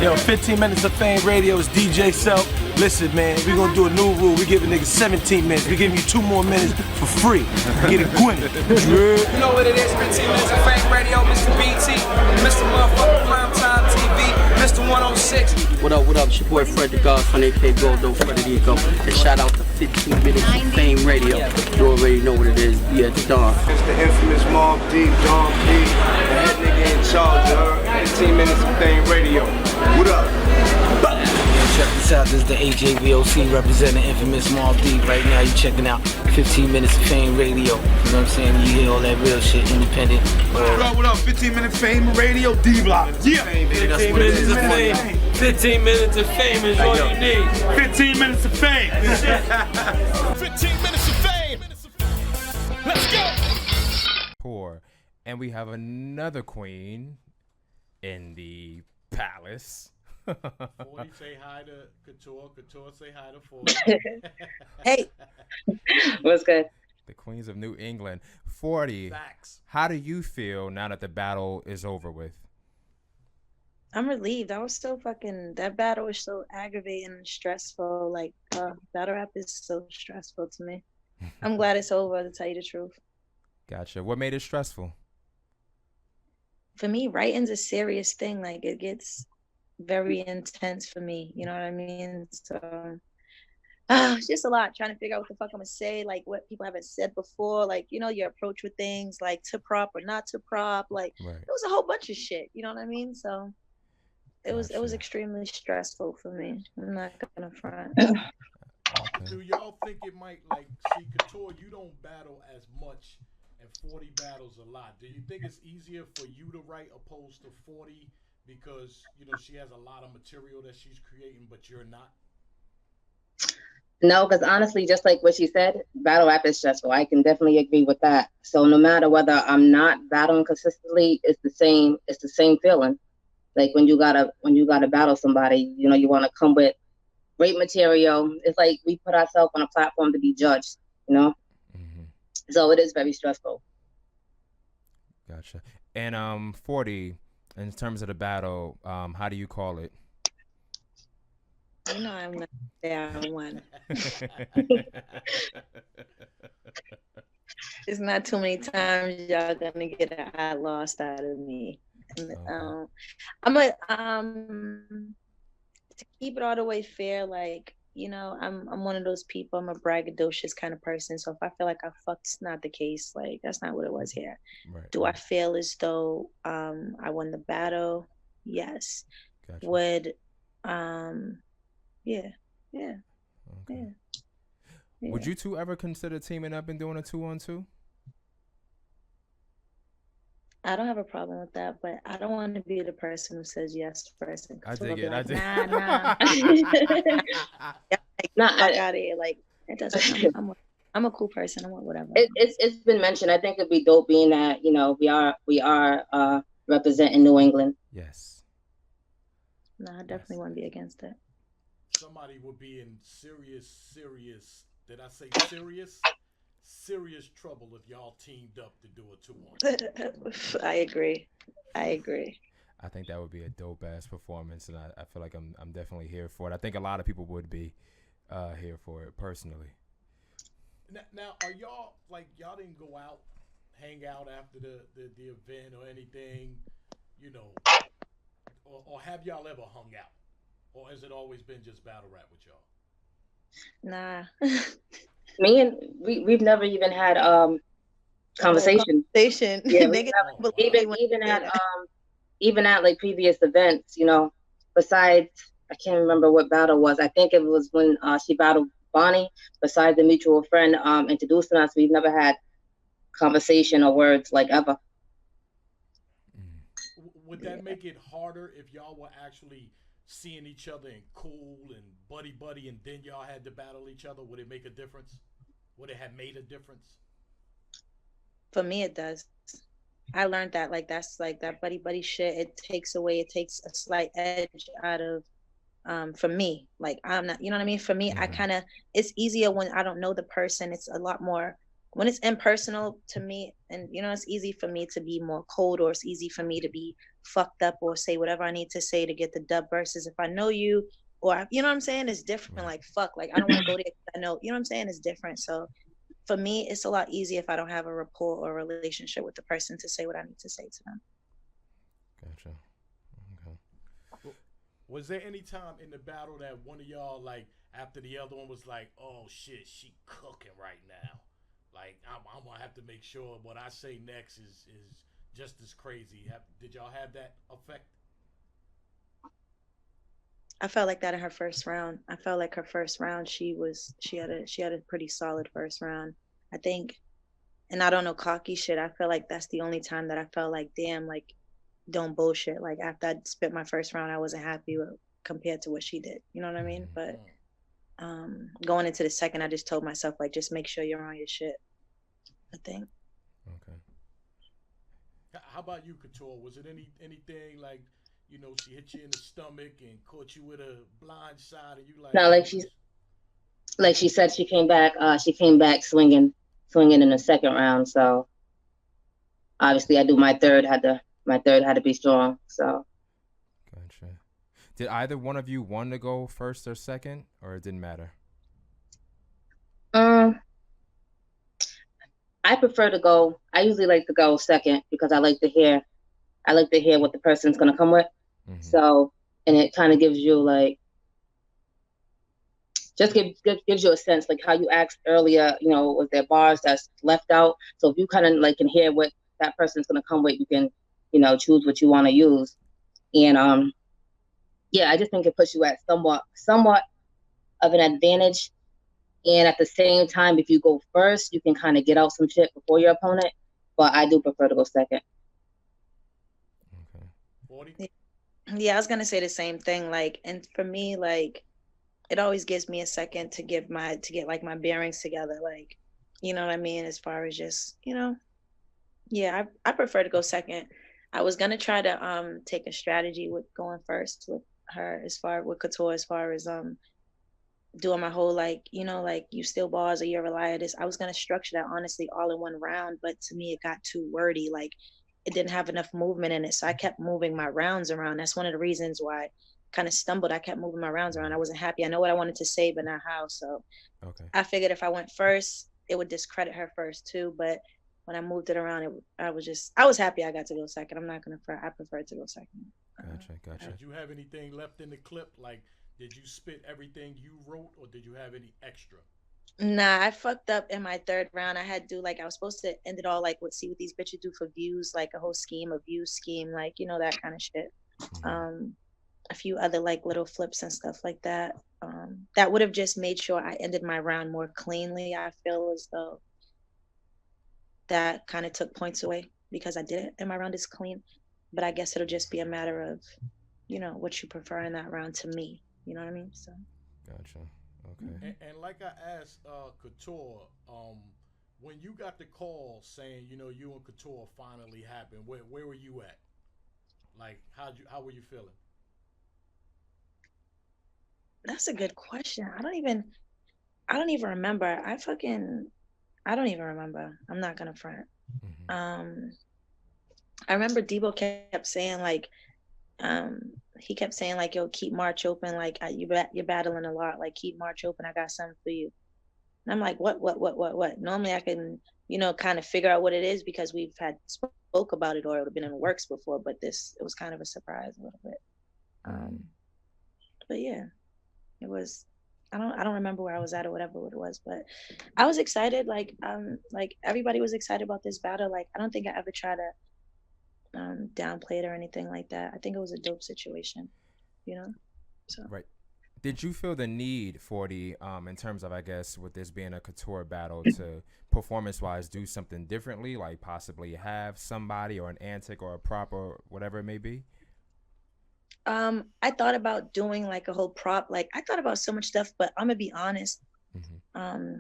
Yo, 15 minutes of fame radio is DJ Self. Listen, man, we gonna do a new rule. We giving niggas 17 minutes. We giving you 2 more minutes for free. Get it gwinny. You know what it is, 15 minutes of fame radio, Mr. BT, Mr. Motherfucking Primetime TV, Mr. 106. What up, it's your boy Fred the Godson, aka Goldo Frederico. And shout out to 15 minutes of fame radio. You already know what it is, be at the dawn. It's the infamous Mob D, Don P, the head nigga in charge of 15 minutes of fame radio. What up? Check this out, this is the AJVOC representing infamous Mob D. Right now you checking out 15 minutes of fame radio. You know what I'm saying? You hear all that real shit, independent. What up? 15 minute fame radio, D-Block. Yeah. 15 minutes of fame. 15 minutes of fame is all you need. 15 minutes of fame. 15 minutes of fame. Let's go. Poor. And we have another queen in the palace. 40 say hi to Couture. Couture say hi to 40. Hey, what's good? The queens of New England. 40. Facts. How do you feel now that the battle is over with? I'm relieved. I was still that battle was so aggravating and stressful. Like, battle rap is so stressful to me. I'm glad it's over, to tell you the truth. Gotcha. What made it stressful? For me, writing's a serious thing. Like, it gets very intense for me. You know what I mean? So, it's just a lot trying to figure out what the fuck I'm gonna say, like what people haven't said before, like, you know, your approach with things, like to prop or not to prop, like Right. it was a whole bunch of shit. You know what I mean? So it was Gotcha. extremely stressful for me. I'm not gonna front. Okay. Do y'all think it might, like, see, Couture, you don't battle as much, and 40 battles a lot. Do you think it's easier for you to write opposed to 40 because, you know, she has a lot of material that she's creating, but you're not? No, because honestly, just like what she said, battle rap is stressful. I can definitely agree with that. So no matter whether I'm not battling consistently, it's the same feeling. Like when you gotta battle somebody, you know, you want to come with great material. It's like we put ourselves on a platform to be judged, you know. Mm-hmm. So it is very stressful. Gotcha. And 40, in terms of the battle, how do you call it? You know, I'm not down one. It's not too many times y'all gonna get an I lost out of me. And, I'm to keep it all the way fair, like, you know, I'm one of those people. I'm a braggadocious kind of person. So if I feel like I fucked, it's not the case. Like, that's not what it was here. Right. Do I feel as though I won the battle? Yes. Gotcha. Would yeah. Okay. Would you two ever consider teaming up and doing a 2-on-2? I don't have a problem with that, but I don't want to be the person who says yes first. I dig it. I dig it. Nah. Like, out of here. Like, it doesn't. I'm a cool person. I want whatever. It's been mentioned. I think it'd be dope being that, you know, we are representing New England. Yes. No, I definitely won't be against it. Somebody would be in serious, did I say serious trouble if y'all teamed up to do a 2-on-2. I agree. I think that would be a dope ass performance, and I feel like I'm definitely here for it. I think a lot of people would be here for it personally. Now, are y'all, like, y'all didn't go out, hang out after the event or anything, you know, or have y'all ever hung out? Or has it always been just battle rap with y'all? Nah. We've never even had conversation. Yeah, even at like previous events, you know, besides, I can't remember what battle was. I think it was when she battled Bonnie. Besides the mutual friend introducing us, we've never had conversation or words like ever. Would that make it harder if y'all were actually seeing each other and cool and buddy, and then y'all had to battle each other? Would it make a difference? Would it have made a difference? For me, it does. I learned that, like, that's like that buddy shit. It takes a slight edge out of, for me, like, I'm not, you know what I mean? For me, I kind of, it's easier when I don't know the person. It's a lot more when it's impersonal to me, and you know, it's easy for me to be more cold, or it's easy for me to be fucked up or say whatever I need to say to get the dub, versus if I know you, or you know what I'm saying, it's different. Like fuck, like I don't want to go there 'cause I know, you know what I'm saying, it's different. So for me, it's a lot easier if I don't have a rapport or a relationship with the person to say what I need to say to them. Gotcha. Okay. Was there any time in the battle that one of y'all, like, after the other one was like, oh shit, she cooking right now? Like, I'm gonna have to make sure what I say next is just as crazy. Did y'all have that effect? I felt like that in her first round. I felt like her first round, she had a pretty solid first round. I think, and I don't know, cocky shit. I feel like that's the only time that I felt like, damn, like, don't bullshit. Like after I spit my first round, I wasn't happy with, compared to what she did. You know what I mean? But going into the second, I just told myself, like, just make sure you're on your shit, I think. Okay. How about you, Couture? Was it anything like, you know, she hit you in the stomach and caught you with a blind side, and you like? No, like she said, she came back swinging in the second round. So obviously, I do my third had to be strong. So. Gotcha. Did either one of you want to go first or second, or it didn't matter? I prefer to go. I usually like to go second because I like to hear what the person's gonna come with. Mm-hmm. So, and it kind of gives you like, just gives you a sense, like how you asked earlier. You know, was there bars that's left out? So if you kind of like can hear what that person's gonna come with, you can, you know, choose what you want to use. And yeah, I just think it puts you at somewhat of an advantage. And at the same time, if you go first, you can kind of get out some shit before your opponent. But I do prefer to go second. Okay. 40? Yeah, I was gonna say the same thing. Like, and for me, like, it always gives me a second to get like my bearings together. Like, you know what I mean? As far as just, you know, yeah, I prefer to go second. I was gonna try to take a strategy with going first with her, with Couture, as far as doing my whole, like, you know, like, you steal bars or you're a liar. I was gonna structure that honestly all in one round, but to me it got too wordy. Like, it didn't have enough movement in it, so I kept moving my rounds around. That's one of the reasons why I kind of stumbled. I kept moving my rounds around. I wasn't happy. I know what I wanted to say, but not how. So okay. I figured if I went first, it would discredit her first too. But when I moved it around, I was happy I got to go second. I'm not gonna I prefer to go second. Gotcha. Did you have anything left in the clip? Like, did you spit everything you wrote, or did you have any extra? Nah, I fucked up in my third round. I had to like, I was supposed to end it all like see what these bitches do for views, like a whole view scheme, like, you know, that kind of shit. A few other like little flips and stuff like that. That would have just made sure I ended my round more cleanly. I feel as though that kind of took points away because I did it and my round is clean. But I guess it'll just be a matter of, you know, what you prefer in that round to me. You know what I mean? So. Gotcha. Okay. And like I asked Couture, when you got the call saying, you know, you and Couture finally happened, where were you at? Like, how were you feeling? That's a good question. I don't even remember. I don't even remember. I'm not gonna front. Mm-hmm. I remember Debo kept saying like, he kept saying like, yo, keep March open. Like, you're battling a lot. Like, keep March open. I got something for you. And I'm like, what? Normally I can, you know, kind of figure out what it is because we've had spoke about it or it would have been in the works before, but it was kind of a surprise a little bit. But yeah, it was, I don't remember where I was at or whatever it was, but I was excited. Like everybody was excited about this battle. Like, I don't think I ever tried to downplay it or anything like that. I think it was a dope situation, you know. So right. Did you feel the need for the in terms of, I guess, with this being a Couture battle, to performance wise do something differently, like possibly have somebody or an antic or a prop or whatever it may be? I thought about doing like a whole prop. Like, I thought about so much stuff, but I'm gonna be honest. Mm-hmm.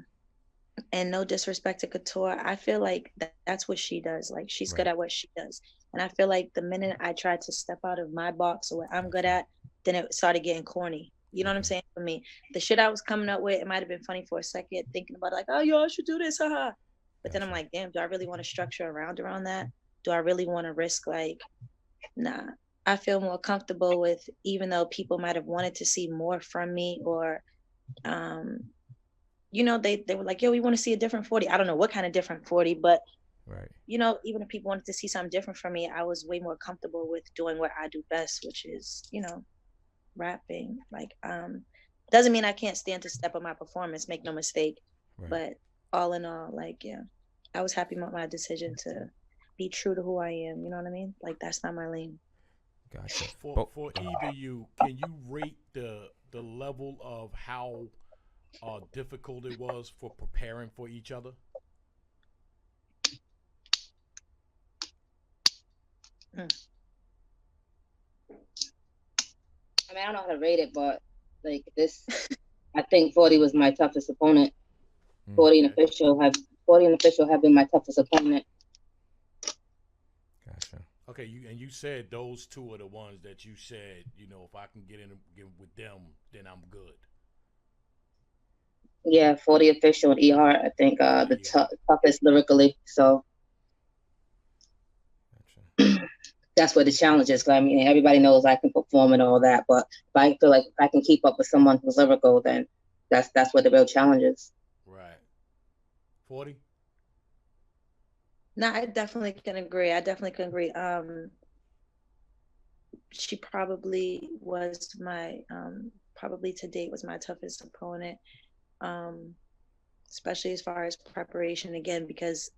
And no disrespect to Couture, I feel like that's what she does. Like, she's good at what she does. And I feel like the minute I tried to step out of my box or what I'm good at, then it started getting corny. You know what I'm saying? For me, the shit I was coming up with, it might have been funny for a second, thinking about it, like, oh, yo, I should do this, haha. But then I'm like, damn, do I really want to structure around that? Do I really want to risk like, nah. I feel more comfortable with, even though people might have wanted to see more from me, or you know, they were like, yo, we want to see a different 40. I don't know what kind of different 40, but Right. you know, even if people wanted to see something different from me, I was way more comfortable with doing what I do best, which is, you know, rapping. Like, doesn't mean I can't stand to step up my performance, make no mistake. Right. But all in all, like, yeah, I was happy with my decision to be true to who I am. You know what I mean? Like, that's not my lane. Gotcha. For either you, can you rate the level of how difficult it was for preparing for each other? I mean, I don't know how to rate it, but like this, I think 40 was my toughest opponent. 40 and official have been my toughest opponent. Gotcha. Okay, you said those two are the ones that you said, you know, if I can get with them, then I'm good. Yeah, 40 official and E Heart, I think the toughest lyrically. So that's where the challenge is. I mean, everybody knows I can perform and all that, but if I feel like if I can keep up with someone who's lyrical, then that's what the real challenge is. Right. 40. No, I definitely can agree. She probably was my probably to date was my toughest opponent, especially as far as preparation, again, because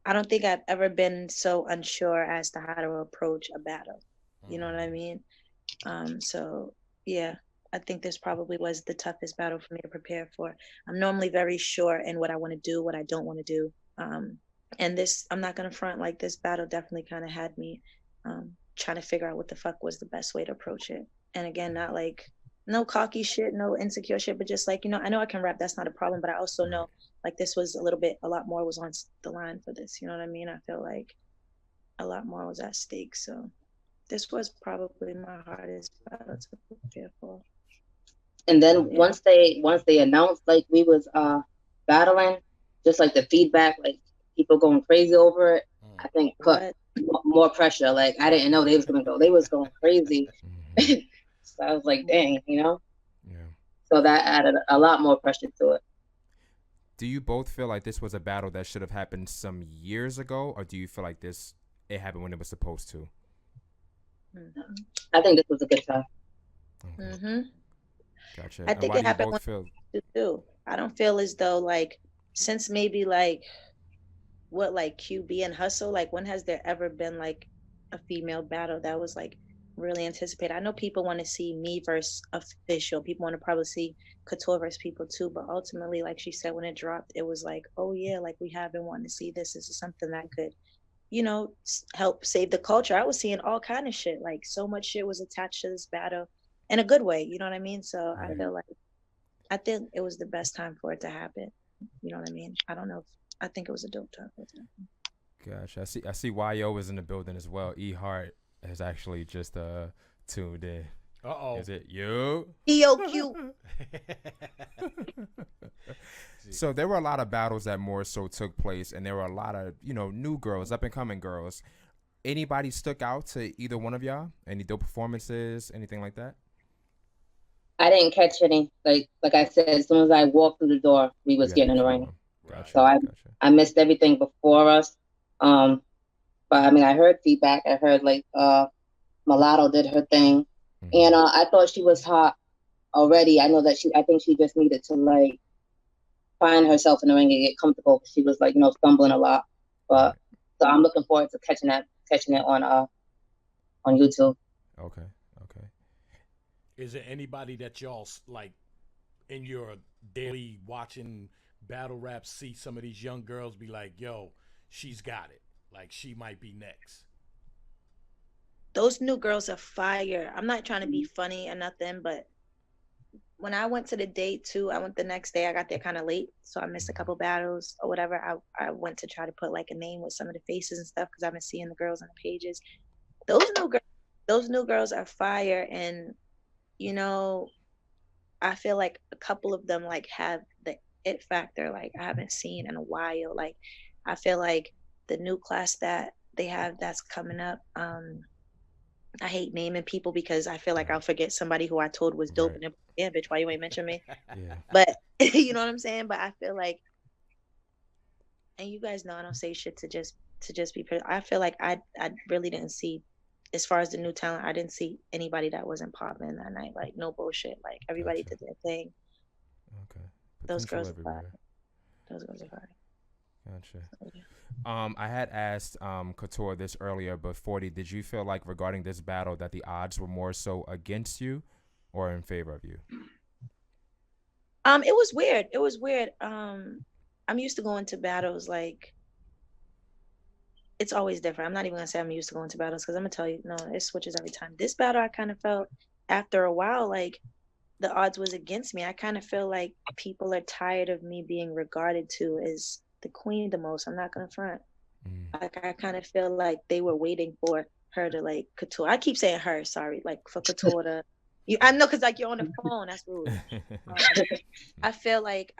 I don't think I've ever been so unsure as to how to approach a battle. You know what I mean? So yeah, I think this probably was the toughest battle for me to prepare for. I'm normally very sure in what I want to do, what I don't want to do. And this, I'm not gonna front, like, this battle definitely kind of had me trying to figure out what the fuck was the best way to approach it. And again, not like no cocky shit, no insecure shit, but just like, you know, I know I can rap, that's not a problem, but I also know like this was a lot more was on the line for this. You know what I mean? I feel like a lot more was at stake. So this was probably my hardest battle to prepare for. And then once they announced like we was battling, just like the feedback, like people going crazy over it, I think put more pressure. Like I didn't know they was going crazy. So I was like, dang, you know? Yeah. So that added a lot more pressure to it. Do you both feel like this was a battle that should have happened some years ago, or do you feel like it happened when it was supposed to? I think this was a good time. Okay. Gotcha. I think it happened too. I don't feel as though like since maybe like what like QB and Hustle, like when has there ever been like a female battle that was like really anticipated? I know people want to see me versus official. People want to probably see Couture versus people too, but ultimately, like she said, when it dropped, it was like, oh yeah, like we have been wanting to see this. This is something that could, you know, help save the culture. I was seeing all kind of shit. Like so much shit was attached to this battle in a good way. You know what I mean? So I feel like, I think it was the best time for it to happen. You know what I mean? I don't know. I think it was a dope time for it to happen. Gotcha. I see YO is in the building as well. E Heart has actually just tuned in. Uh-oh. Is it you? EOQ. So there were a lot of battles that more so took place, and there were a lot of, you know, new girls, up and coming girls. Anybody stuck out to either one of y'all? Any dope performances, anything like that? I didn't catch any. Like I said, as soon as I walked through the door, we was getting in the ring. Gotcha. So I missed everything before us. But I mean, I heard feedback. I heard like Mulatto did her thing, and I thought she was hot already. I know that I think she just needed to like find herself in the ring and get comfortable. She was like, you know, stumbling a lot. But so I'm looking forward to catching it on YouTube. Okay. Is there anybody that y'all like in your daily watching battle rap see some of these young girls be like, yo, she's got it, like she might be next? Those new girls are fire. I'm not trying to be funny or nothing, but when I went to the date too, I went the next day. I got there kind of late, so I missed a couple battles or whatever. I went to try to put like a name with some of the faces and stuff because I've been seeing the girls on the pages. Those new girls are fire, and you know, I feel like a couple of them like have the it factor like I haven't seen in a while. Like I feel like the new class that they have that's coming up, I hate naming people because I feel like I'll forget somebody who I told was dope and yeah, bitch, why you ain't mention me? Yeah. But you know what I'm saying? But I feel like, and you guys know I don't say shit to just be I feel like I really didn't see, as far as the new talent, I didn't see anybody that wasn't popping that night. Like no bullshit. Like everybody did their thing. Okay. Those Potential girls are everywhere. fire. Those girls are fire. Gotcha. I had asked Couture this earlier, but 40, did you feel like regarding this battle that the odds were more so against you or in favor of you? It was weird. It was weird. I'm used to going to battles like, it's always different. I'm not even gonna say I'm used to going to battles because I'm gonna tell you, no, it switches every time. This battle, I kind of felt after a while like the odds was against me. I kind of feel like people are tired of me being regarded to as the queen the most. I'm not gonna front. Like I kind of feel like they were waiting for her to like Couture. I keep saying her, sorry, like for Couture to. I know because like you're on the phone. That's rude. I feel like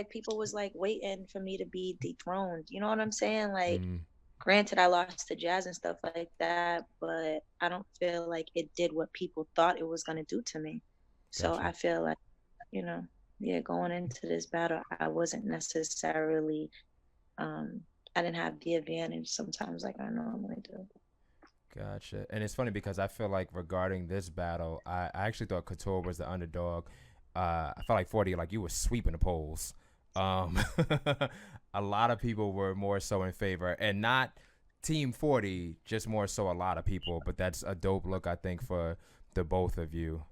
people was like waiting for me to be dethroned. You know what I'm saying? Like, granted, I lost to Jazz and stuff like that, but I don't feel like it did what people thought it was gonna do to me. So I feel like, you know, yeah, going into this battle, I wasn't necessarily, I didn't have the advantage sometimes like I normally do. Gotcha. And it's funny because I feel like regarding this battle, I actually thought Couture was the underdog. I felt like 40, like you were sweeping the polls. A lot of people were more so in favor, and not Team 40, just more so a lot of people. But that's a dope look, I think, for the both of you.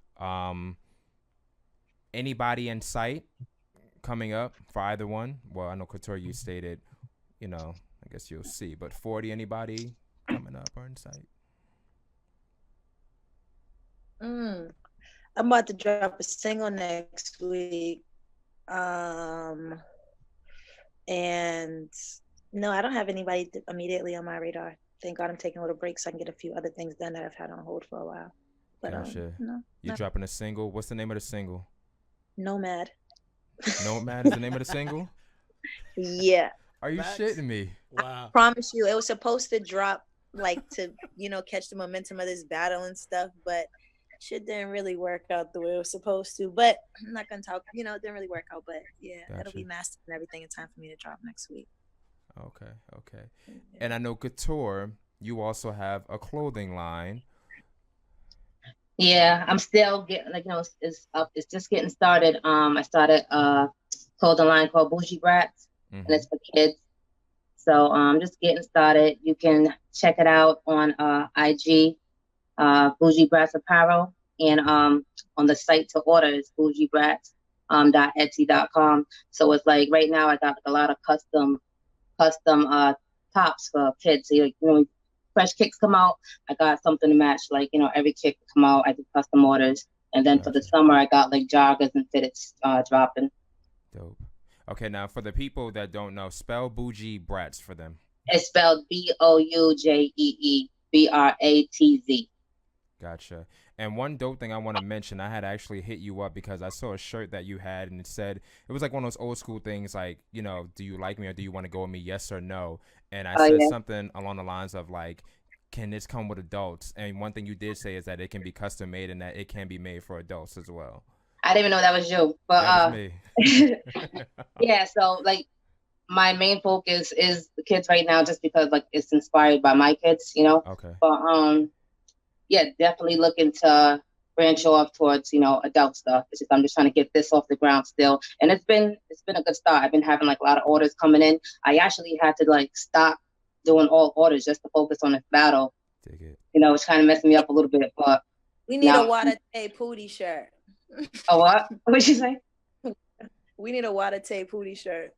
Anybody in sight coming up for either one? Well, I know Couture, you stated, you know, I guess you'll see. But 40, anybody coming up or in sight? I'm about to drop a single next week. And no, I don't have anybody immediately on my radar. Thank God I'm taking a little break so I can get a few other things done that I've had on hold for a while. But Gotcha. no, You dropping a single? What's the name of the single? Nomad. Nomad is the name of the single? Yeah. Are you shitting me? Wow. I promise you, it was supposed to drop like to, you know, catch the momentum of this battle and stuff, but shit didn't really work out the way it was supposed to. But I'm not gonna talk, you know, it didn't really work out. But yeah, it'll be mastered and everything in time for me to drop next week. Okay. And I know Couture, you also have a clothing line. Yeah, I'm still getting, like, you know, it's up. It's just getting started. I started a clothing line called Bougie Brats, and it's for kids. So just getting started. You can check it out on IG, Bougie Brats Apparel, and on the site to order is bougiebrats.etsy.com. So it's like right now I got like a lot of custom tops for kids. So, like, you know, fresh kicks come out, I got something to match. Like, you know, every kick come out, I do custom orders. And then for the summer, I got like joggers and fitteds dropping. Dope. Okay, now for the people that don't know, spell Bougie Brats for them. It's spelled BOUJEEBRATZ. Gotcha. And one dope thing I want to mention, I had actually hit you up because I saw a shirt that you had and it said, it was like one of those old school things like, you know, do you like me or do you want to go with me? Yes or no. And I said something along the lines of like, can this come with adults? And one thing you did say is that it can be custom made and that it can be made for adults as well. I didn't even know that was you, but that was me. Yeah, so like my main focus is the kids right now just because like it's inspired by my kids, you know. Okay. But yeah, definitely looking to branch off towards, you know, adult stuff. It's just I'm just trying to get this off the ground still. And it's been a good start. I've been having like a lot of orders coming in. I actually had to like stop doing all orders just to focus on this battle. Dig it. You know, it's kind of messing me up a little bit, but we need a WTT Pootie shirt. A what? What'd you say? We need a WTT Pootie shirt.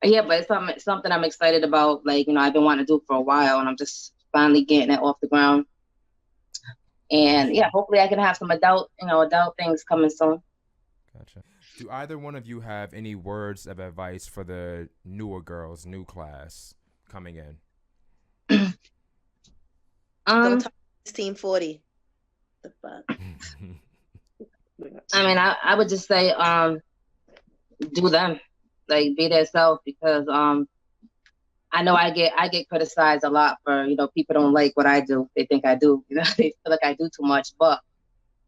Yeah, but it's something I'm excited about. Like, you know, I've been wanting to do for a while, and I'm just finally getting it off the ground. And yeah, hopefully I can have some adult things coming soon. Gotcha. Do either one of you have any words of advice for the newer girls, new class coming in? Don't talk to Team 40. The fuck? I mean, I would just say, do them, like be their self, because I know I get criticized a lot for, people don't like what I do. They think I do, they feel like I do too much, but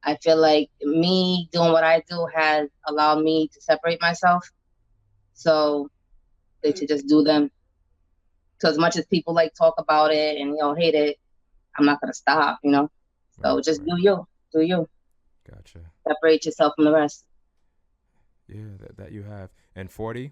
I feel like me doing what I do has allowed me to separate myself. So they should just do them. So as much as people like talk about it and hate it, I'm not gonna stop. So just do you. Gotcha. Separate yourself from the rest. Yeah, that you have. And 40.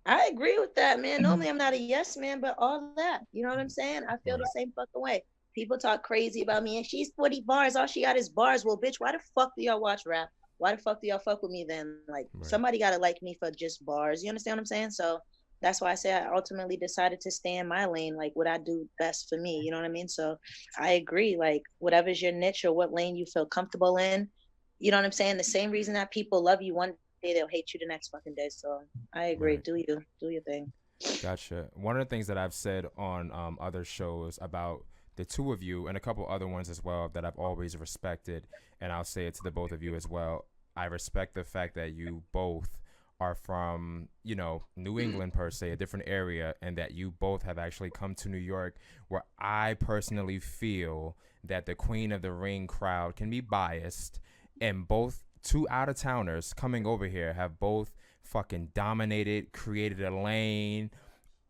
I agree with that, man. Normally I'm not a yes man, but all that, you know what I'm saying? I feel the same fucking way. People talk crazy about me, and she's 40 bars. All she got is bars. Well, bitch, why the fuck do y'all watch rap? Why the fuck do y'all fuck with me then? Like, somebody gotta like me for just bars. You understand what I'm saying? So that's why I say I ultimately decided to stay in my lane, like what I do best for me. You know what I mean? So I agree. Like, whatever's your niche or what lane you feel comfortable in, you know what I'm saying? The same reason that people love you one day, they'll hate you the next fucking day. So I agree. Right. Do your thing. Gotcha. One of the things that I've said on other shows about the two of you and a couple other ones as well that I've always respected, and I'll say it to the both of you as well. I respect the fact that you both are from, New England per se, a different area, and that you both have actually come to New York, where I personally feel that the Queen of the Ring crowd can be biased, and both two out-of-towners coming over here have both fucking dominated, created a lane,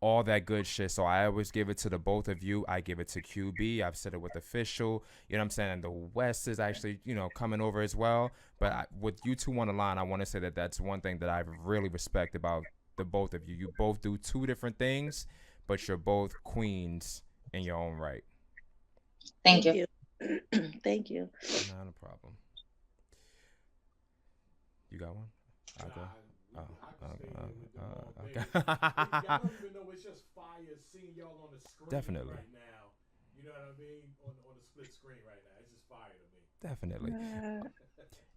all that good shit. So I always give it to the both of you. I give it to QB. I've said it with Official. You know what I'm saying? And the West is actually, coming over as well. But with you two on the line, I want to say that that's one thing that I really respect about the both of you. You both do two different things, but you're both queens in your own right. Thank you. Thank you. Not a problem. You got one? I'll go. Okay. Y'all don't even know, it's just fire seeing y'all on the screen Definitely. right now. You know what I mean? On the split screen right now. It's just fire to me. Definitely.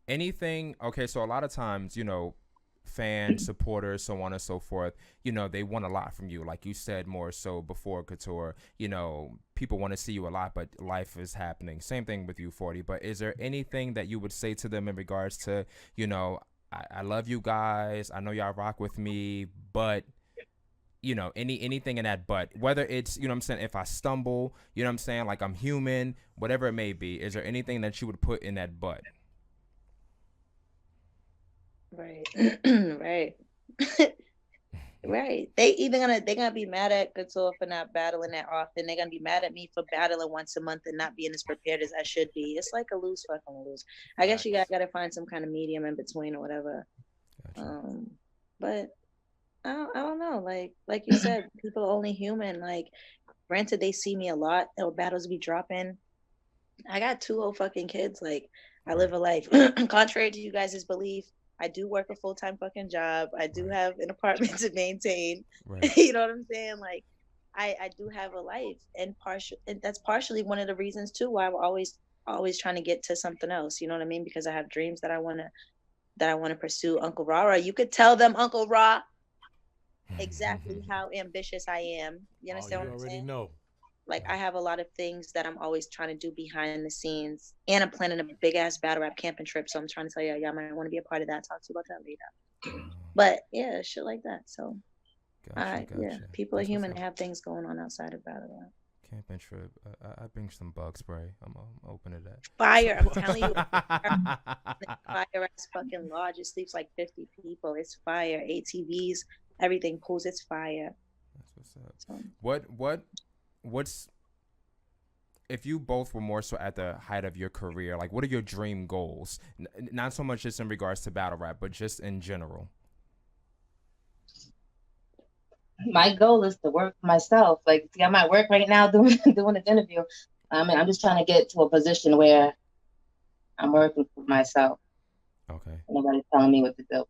Anything, okay, so a lot of times, fans, supporters, so on and so forth, they want a lot from you. Like you said more so before Couture, people want to see you a lot, but life is happening. Same thing with you, 40. But is there anything that you would say to them in regards to, I love you guys, I know y'all rock with me, but anything in that but, whether it's, what I'm saying, if I stumble, what I'm saying, like I'm human, whatever it may be, is there anything that you would put in that but? Right. Right. Right. They're gonna be mad at Couture for not battling that often. They're gonna be mad at me for battling once a month and not being as prepared as I should be. It's like a lose fucking lose. I guess you gotta find some kind of medium in between or whatever. Gotcha. But I don't know. Like you said, people are only human. Like, granted, they see me a lot. Their battles be dropping. I got 2 old fucking kids. Like, I live a life. Contrary to you guys' belief, I do work a full-time fucking job. I do have an apartment to maintain. Right. You know what I'm saying? Like, I do have a life, and that's partially one of the reasons too why I'm always trying to get to something else. You know what I mean? Because I have dreams that I want to pursue. Uncle Rara, you could tell them, Uncle Ra, exactly how ambitious I am. You understand what I'm saying? You already know. Like, I have a lot of things that I'm always trying to do behind the scenes, and I'm planning a big ass battle rap camping trip. So I'm trying to tell y'all might want to be a part of that. Talk to you about that later. But yeah, shit like that. So, gotcha. Yeah, people are human and have things going on outside of battle rap. Camping trip. I bring some bug spray. I'm open to that. Fire! I'm telling you, fire ass fucking lodge. It sleeps like 50 people. It's fire. ATVs, everything, pools. It's fire. That's what's up. So, what's if you both were more so at the height of your career, like, what are your dream goals? Not so much just in regards to battle rap, but just in general. My goal is to work for myself. Like, see, I'm at work right now doing this interview. I'm just trying to get to a position where I'm working for myself. Okay. Nobody's telling me what to do.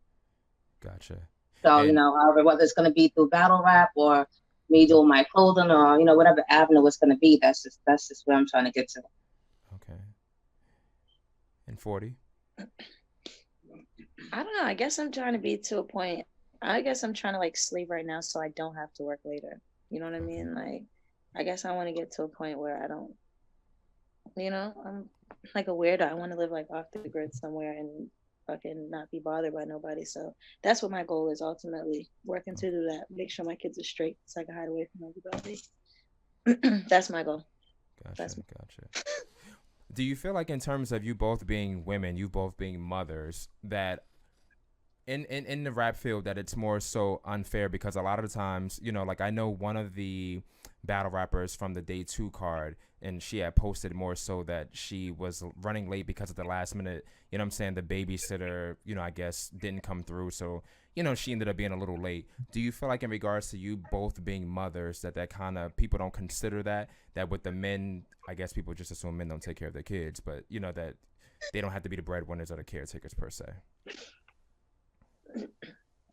Gotcha. So, however, whether it's going to be through battle rap or me doing my clothing or, whatever avenue it's going to be, that's just where I'm trying to get to. Okay. And 40? I don't know. I guess I'm trying to be to a point. I guess I'm trying to like sleep right now so I don't have to work later. You know what I mean? Like, I guess I want to get to a point where I don't, I'm like a weirdo. I want to live like off the grid somewhere and fucking not be bothered by nobody. So that's what my goal is ultimately, working to do that. Make sure my kids are straight so I can hide away from everybody. That's my goal. Gotcha. Do you feel like in terms of you both being women, you both being mothers, that in the rap field that it's more so unfair? Because a lot of the times, you know, like I know one of the battle rappers from the day 2 card, and she had posted more so that she was running late because of the last minute, you know what I'm saying, the babysitter, you know, I guess didn't come through. So, you know, she ended up being a little late. Do you feel like in regards to you both being mothers that kind of people don't consider that with the men, I guess people just assume men don't take care of their kids, but you know, that they don't have to be the breadwinners or the caretakers per se?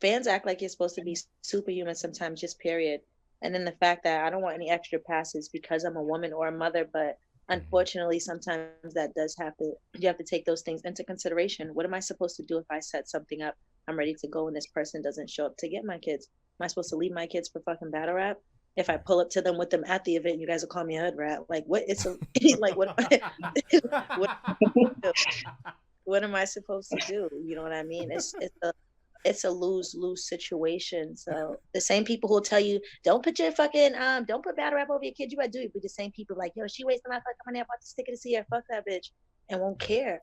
Fans act like you're supposed to be superhuman sometimes, just period. And then the fact that I don't want any extra passes because I'm a woman or a mother, but unfortunately sometimes that does you have to take those things into consideration. What am I supposed to do if I set something up, I'm ready to go, and this person doesn't show up to get my kids? Am I supposed to leave my kids for fucking battle rap? If I pull up to them with them at the event, you guys will call me a hood rat. Like what? It's a like what? What am I supposed to do? You know what I mean? It's a lose-lose situation. So the same people who will tell you, don't put your fucking don't put battle rap over your kid, you gotta do it. But the same people like, yo, she wasting my fucking money, I'm about to stick it to see her, fuck that bitch, and won't care.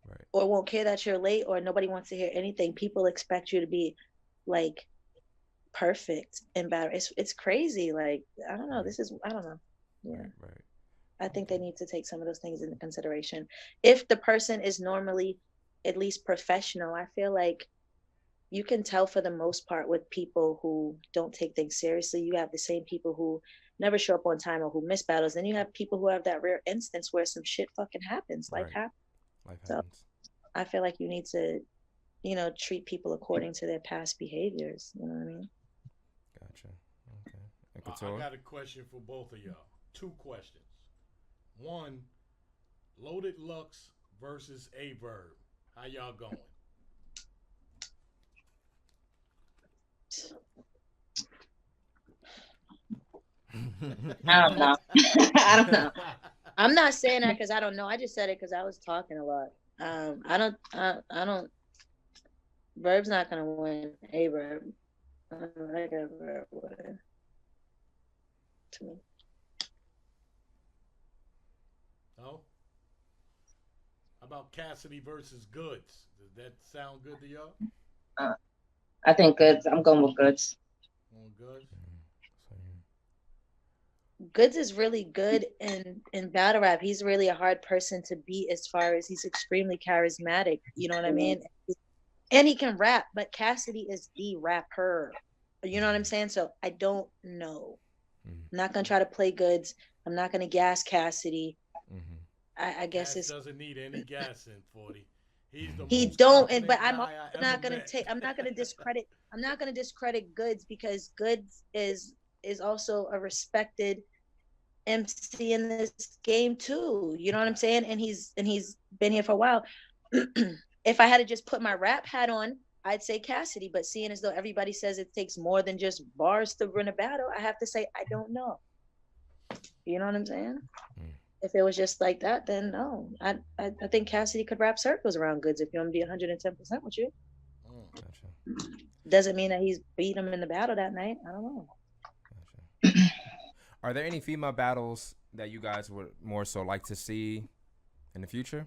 Right. Or won't care that you're late, or nobody wants to hear anything. People expect you to be like perfect in battle. It's crazy. Like, I don't know. I don't know. Yeah. Right. I think they need to take some of those things into consideration. If the person is normally at least professional, I feel like you can tell for the most part with people who don't take things seriously. You have the same people who never show up on time or who miss battles. Then you have people who have that rare instance where some shit fucking happens. Life happens. So I feel like you need to, you know, treat people according to their past behaviors. You know what I mean? Gotcha. Okay. I got a question for both of y'all. 2 questions. One, Loaded Lux versus A-Verb. How y'all going? I don't know. I don't know. I'm not saying that because I don't know. I just said it because I was talking a lot. I don't. Verb's not gonna win. A-Verb. I got Verb win. To me. Oh. How about Cassidy versus Goods? Does that sound good to y'all? I think Goods. I'm going with Goods. Goods. Goods is really good in battle rap. He's really a hard person to beat as far as he's extremely charismatic. You know what I mean? And he can rap, but Cassidy is the rapper. You know what I'm saying? So I don't know. I'm not gonna try to play Goods. I'm not gonna gas Cassidy. I guess Cass doesn't need any gas in 40. But I'm not gonna discredit. I'm not gonna discredit Goods because Goods is also a respected MC in this game too. You know what I'm saying? And he's been here for a while. If I had to just put my rap hat on, I'd say Cassidy. But seeing as though everybody says it takes more than just bars to win a battle, I have to say I don't know. You know what I'm saying? If it was just like that, then no. I think Cassidy could wrap circles around Goods if you want to be 110% with you. Gotcha. Doesn't mean that he's beat him in the battle that night. I don't know. Gotcha. Are there any female battles that you guys would more so like to see in the future?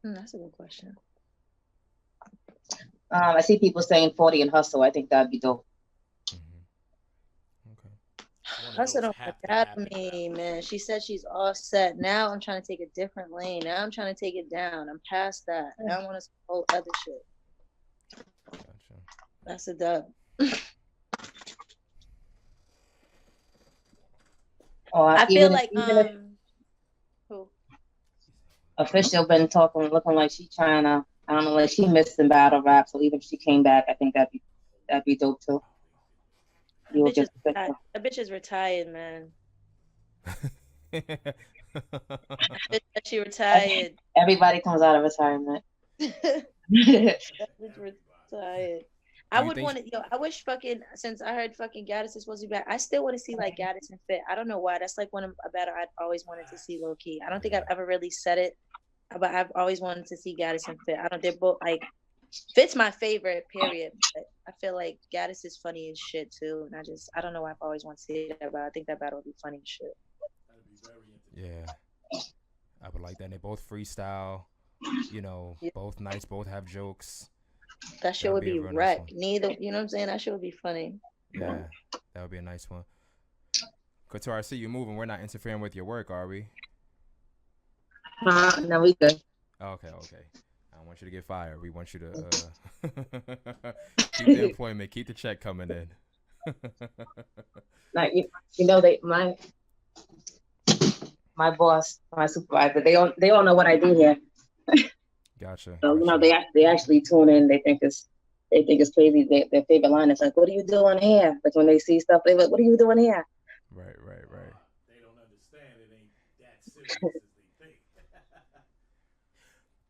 That's a good question. I see people saying 40 and Hustle. I think that'd be dope. Hustle don't forget me, man. She said she's all set. Now I'm trying to take a different lane. Now I'm trying to take it down. I'm past that. Now I want to whole other shit. Gotcha. That's a dub. I feel like who? Official been looking like she trying to, I don't know, like she missed in battle rap. So even if she came back, I think that'd be dope too. The bitch is retired, man. She retired. Everybody comes out of retirement. That bitch retired. I would want to, I wish fucking, since I heard fucking Gaddis is supposed to be back, I still want to see like Gaddis and Fit. I don't know why. That's like one of a battle I've always wanted to see low key. I don't think I've ever really said it, but I've always wanted to see Gaddis and Fit. They're both like, Fit's my favorite, period. But I feel like Gaddis is funny as shit too. And I don't know why I've always wanted to see that, but I think that battle would be funny as shit. Yeah. I would like that. They both freestyle, both nice, both have jokes. That shit would be wreck. Neither, you know what I'm saying? That shit would be funny. Yeah, that would be a nice one. Qotr, I see you moving. We're not interfering with your work, are we? No, we good. Okay. I don't want you to get fired. We want you to keep the employment, keep the check coming in. Like my boss, my supervisor, they all know what I do here. Gotcha. So they actually tune in. They think it's crazy. Their favorite line is like, "What are you doing here?" Like when they see stuff, they like, "What are you doing here?" Right. They don't understand it ain't that serious as they think.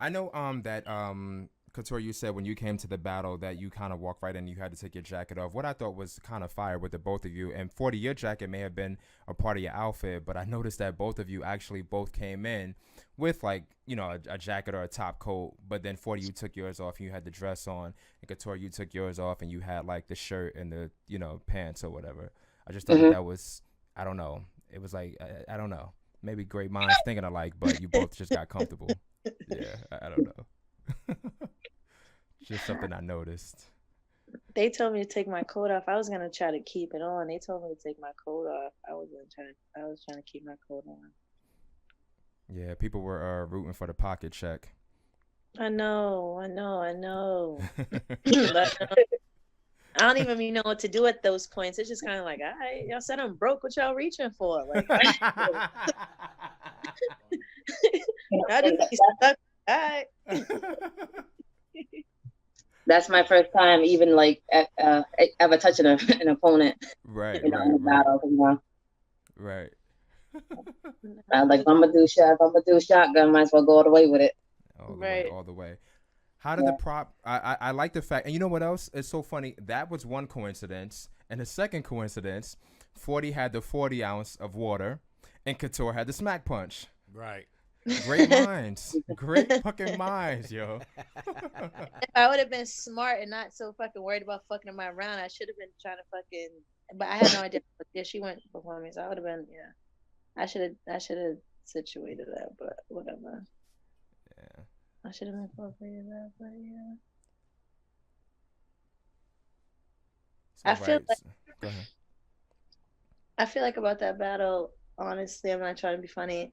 I know that Qotr, you said when you came to the battle that you kind of walked right in and you had to take your jacket off. What I thought was kind of fire with the both of you, and 40, your jacket may have been a part of your outfit, but I noticed that both of you actually both came in with like, a jacket or a top coat, but then 40, you took yours off and you had the dress on, and Qotr, you took yours off and you had like the shirt and the, pants or whatever. I just thought that was, I don't know. It was like, I don't know. Maybe great minds thinking alike, but you both just got comfortable. Yeah, I don't know. Just something I noticed. They told me to take my coat off. I was gonna try to keep it on. They told me to take my coat off. I was trying to keep my coat on. Yeah, people were rooting for the pocket check. I know. But, I don't even know what to do at those points. It's just kind of like, all right, y'all said I'm broke. What y'all reaching for? Like, I just be stuck. All right. That's my first time even like ever touching an opponent. Right. Battle, Right. Like if I'm gonna do shotgun, might as well go all the way with it. All the way. How did the prop? I like the fact, and you know what else? It's so funny. That was one coincidence, and the second coincidence, 40 had the 40 ounce of water, and Qotr had the smack punch. Right. Great minds. Great fucking minds, yo. If I would have been smart and not so fucking worried about fucking him around, I should have been trying to fucking. But I had no idea. Yeah, she went before me, so I would have been. Yeah, I should have situated that, but whatever. Yeah. I should have incorporated that, but yeah. So, I feel like. Go ahead. I feel like about that battle. Honestly, I'm not trying to be funny.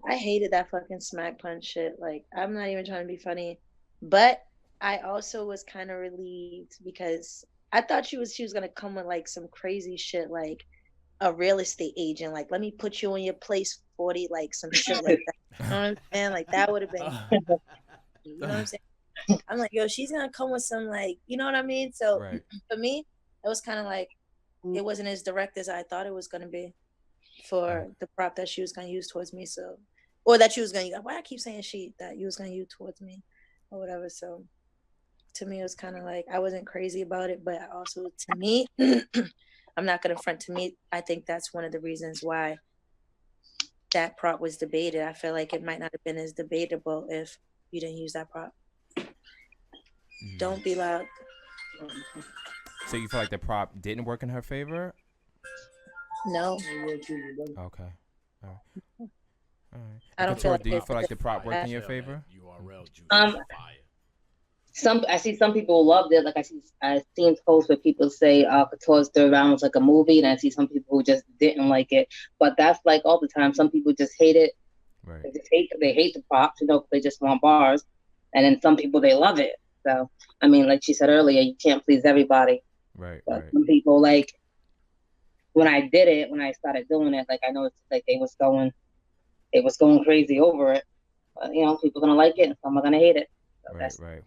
I hated that fucking smack punch shit. Like, I'm not even trying to be funny, but I also was kind of relieved because I thought she was gonna come with like some crazy shit, like a real estate agent, like let me put you in your place, 40, like some shit like that. You know what I'm saying? Like that would have been. You know what I'm saying? I'm like, yo, she's gonna come with some like, you know what I mean? So for me, it was kind of like it wasn't as direct as I thought it was gonna be. For the prop that she was gonna use towards me, so or that she was gonna. Why I keep saying that you was gonna use towards me, or whatever. So to me, it was kind of like I wasn't crazy about it, but also to me, I'm not gonna front. To me, I think that's one of the reasons why that prop was debated. I feel like it might not have been as debatable if you didn't use that prop. Don't be loud. So you feel like the prop didn't work in her favor? No. Okay. All right. I don't feel like do you feel like the prop worked in your favor? I see some people loved it. Like I've seen posts where people say Couture's third round was like a movie, and I see some people who just didn't like it. But that's like all the time. Some people just hate it. Right. They hate the props, they just want bars. And then some people they love it. So I mean, like she said earlier, you can't please everybody. Right. But some people like when I did it, when I started doing it, like I noticed like they was going crazy over it. But people are gonna like it and some are gonna hate it. So right.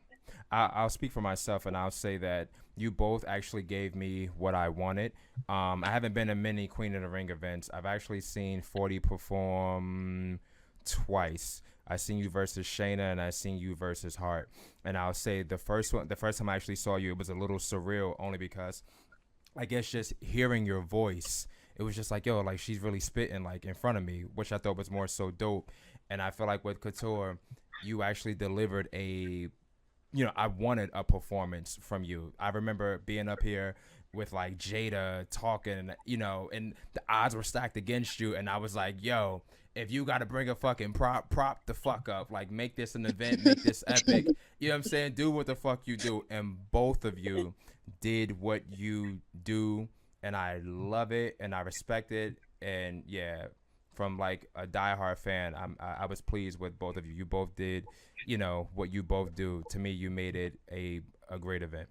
I'll speak for myself and I'll say that you both actually gave me what I wanted. I haven't been to many Queen of the Ring events. I've actually seen 40 perform twice. I seen you versus Shayna, and I seen you versus Hart. And I'll say the first time I actually saw you, it was a little surreal, only because I guess just hearing your voice, it was just like, yo, like she's really spitting like in front of me, which I thought was more so dope. And I feel like with Couture, you actually delivered I wanted a performance from you. I remember being up here with like Jada talking, and the odds were stacked against you. And I was like, yo, if you got to bring a fucking prop the fuck up, like make this an event, make this epic, you know what I'm saying? Do what the fuck you do. And both of you did what you do. And I love it and I respect it. And yeah, from like a diehard fan, I was pleased with both of you. You both did, what you both do. To me, you made it a great event.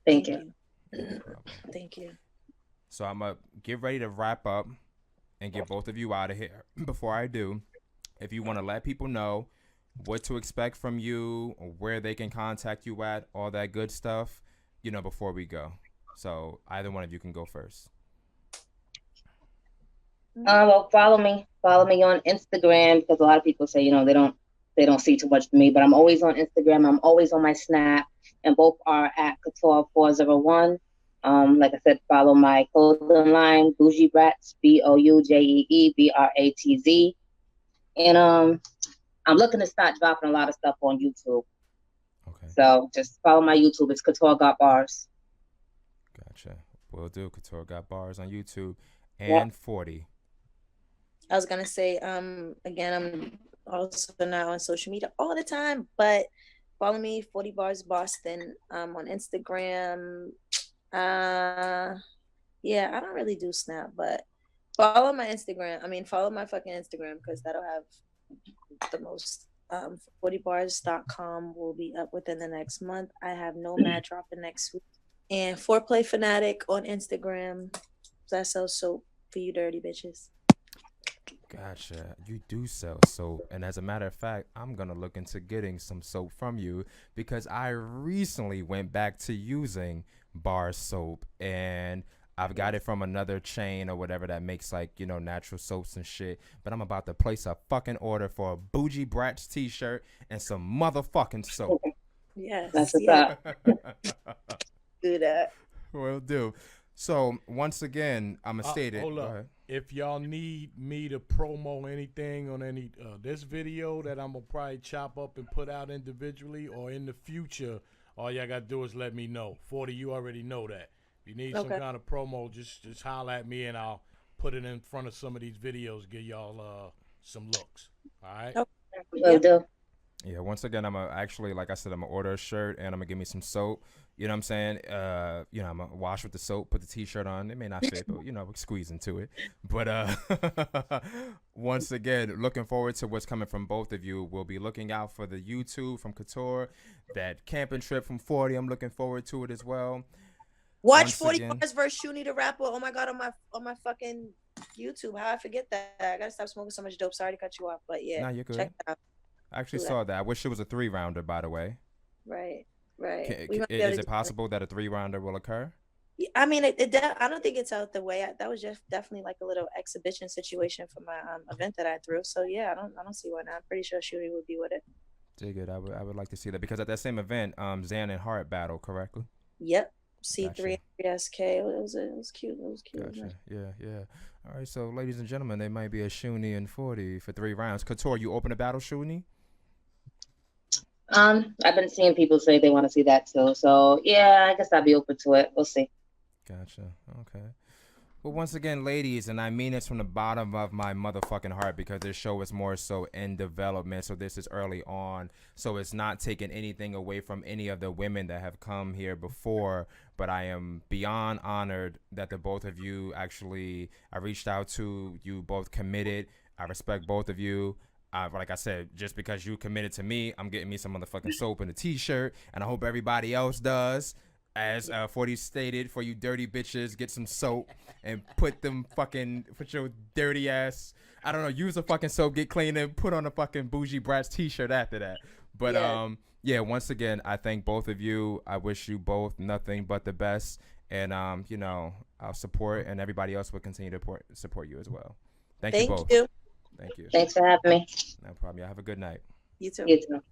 Thank you. Thank you. So I'm going to get ready to wrap up and get both of you out of here. Before I do, if you want to let people know what to expect from you, where they can contact you at, all that good stuff, before we go. So either one of you can go first. Well, follow me on Instagram, because a lot of people say, they don't see too much of me, but I'm always on Instagram. I'm always on my Snap, and both are at Couture401. Like I said, follow my clothing line, Bougie Brats, BOUJEEBRATZ. And I'm looking to start dropping a lot of stuff on YouTube. Okay. So just follow my YouTube. It's Couture Got Bars. Gotcha. Will do. Couture Got Bars on YouTube. And 40. I was gonna say, again, I'm also now on social media all the time, but follow me, 40 Bars Boston, on Instagram. Yeah, I don't really do Snap, but follow my Instagram. Follow my fucking Instagram, because that'll have the most. 40bars.com will be up within the next month. I have Nomad dropping next week. And Foreplay Fanatic on Instagram. I sell soap for you dirty bitches. Gotcha. You do sell soap. And as a matter of fact, I'm going to look into getting some soap from you, because I recently went back to using bar soap, and I've got it from another chain or whatever that makes natural soaps and shit. But I'm about to place a fucking order for a Bougie Brats t-shirt and some motherfucking soap. Yes. That's what's up. Do that. Will do. So once again, I'm gonna state it. Hold up. If y'all need me to promo anything on any this video that I'm gonna probably chop up and put out individually, or in the future, all y'all gotta do is let me know. 40, you already know that. If you need some kind of promo, just holler at me and I'll put it in front of some of these videos, give y'all some looks. All right. Will do. Yeah, once again, I'm gonna actually, like I said, I'm gonna order a shirt and I'm gonna give me some soap. You know what I'm saying? I'm gonna wash with the soap, put the t-shirt on. It may not fit, but we squeeze into it. But once again, looking forward to what's coming from both of you. We'll be looking out for the YouTube from Couture, that camping trip from 40. I'm looking forward to it as well. Watch 40 Bars versus Shuni the Rapper. Oh my god, on my fucking YouTube. How I forget that? I gotta stop smoking so much dope. Sorry to cut you off, but yeah. No, you're good. Check it out. I actually saw that. I wish it was a 3-rounder, by the way. Right. Is it possible that a 3-rounder will occur? I don't think it's out the way. That was just definitely like a little exhibition situation for my event that I threw. So yeah, I don't see why not. I'm pretty sure Shuri would be with it. Dig it. I would like to see that, because at that same event, Zan and Hart battled, correctly? Yep. C3 SK. It was cute. It was cute. Gotcha. Yeah. All right, so ladies and gentlemen, there might be a Shuni and 40 for 3 rounds. Couture, you open a battle, Shuni? I've been seeing people say they want to see that too. So yeah, I guess I'll be open to it. We'll see. Gotcha. Okay. Well, once again, ladies, and I mean this from the bottom of my motherfucking heart, because this show is more so in development, so this is early on, so it's not taking anything away from any of the women that have come here before, but I am beyond honored that the both of you actually, I reached out to, you both committed. I respect both of you. Like I said, just because you committed to me, I'm getting me some motherfucking soap and a t-shirt, and I hope everybody else does. As 40 stated, for you dirty bitches, get some soap and put your dirty ass, I don't know, use a fucking soap, get clean, and put on a fucking Bougie Brats t-shirt after that. But yeah, once again, I thank both of you. I wish you both nothing but the best, and I'll support, and everybody else will continue to support you as well. Thank you both. Thank you. Thanks for having me. No problem. Y'all have a good night. You too. You too.